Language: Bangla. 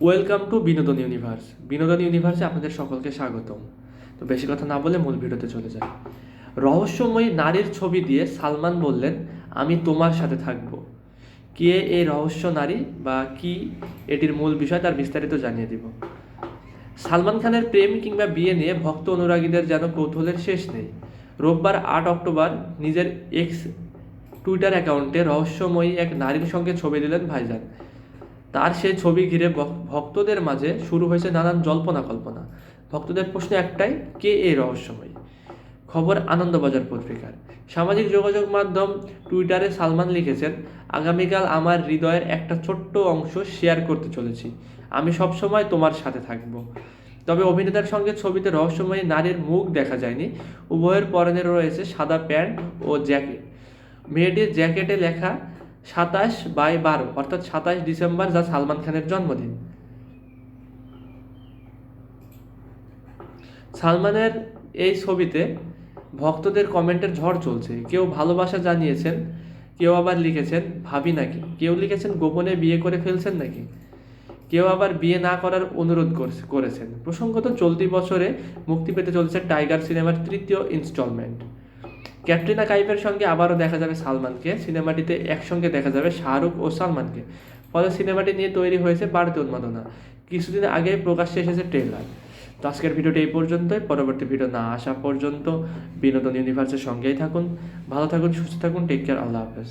ওয়েলকাম টু বিনোদন ইউনিভার্স। বিনোদন ইউনিভার্সে আপনাদের সকলকে স্বাগতম। তো বেশি কথা না বলে মূল ভিডিওতে চলে যায়। রহস্যময়ী নারীর ছবি দিয়ে সালমান বললেন, আমি তোমার সাথে থাকব। কে এই রহস্য নারী বা কি এটির মূল বিষয় তার বিস্তারিত জানিয়ে দিব। সালমান খানের প্রেম কিংবা বিয়ে নিয়ে ভক্ত অনুরাগীদের যেন কৌতূহলের শেষ নেই। রোববার 8 অক্টোবর নিজের এক্স টুইটার অ্যাকাউন্টে রহস্যময়ী এক নারীর সঙ্গে ছবি দিলেন ভাইজান। তার সেই ছবি ঘিরে ভক্তদের মাঝে শুরু হয়েছে নানান জল্পনা কল্পনা। ভক্তদের প্রশ্ন একটাই, কে এই রহস্যময়ী? খবর আনন্দবাজার পত্রিকার। সামাজিক যোগাযোগ মাধ্যম টুইটারে সালমান লিখেছেন, আগামীকাল আমার হৃদয়ের একটা ছোট্ট অংশ শেয়ার করতে চলেছি। আমি সবসময় তোমার সাথে থাকব। তবে অভিনেতার সঙ্গে ছবিতে রহস্যময়ী নারীর মুখ দেখা যায়নি। উভয়ের পরনে রয়েছে সাদা প্যান্ট ও জ্যাকেট। মেয়েটির জ্যাকেটে লেখা 27/12 অর্থাৎ 27 ডিসেম্বর, যা সালমান খানের জন্মদিন। সালমানের এই ছবিতে ভক্তদের কমেন্টের ঝড় চলছে। কেউ ভালোবাসা জানিয়েছেন, কেউ আবার লিখেছেন ভাবি নাকি, কেউ লিখেছেন গোপনে বিয়ে করে ফেলছেন নাকি, কেউ আবার বিয়ে না করার অনুরোধ করেছেন। প্রসঙ্গত, চলতি বছরে মুক্তি পেতে চলেছে টাইগার সিনেমার 3য় ইনস্টলমেন্ট। ক্যাটরিনা কাইফের সঙ্গে আবারও দেখা যাবে সালমানকে। সিনেমাটিতে একসঙ্গে দেখা যাবে শাহরুখ ও সালমানকে। ফলে সিনেমাটি নিয়ে তৈরি হয়েছে বাড়তি উন্মাদনা। কিছুদিন আগে প্রকাশ্যে এসেছে ট্রেলার। তো আজকের ভিডিওটি এই পর্যন্তই। পরবর্তী ভিডিও না আসা পর্যন্ত বিনোদন ইউনিভার্সের সঙ্গেই থাকুন। ভালো থাকুন, সুস্থ থাকুন। Take care. আল্লাহ হাফেজ।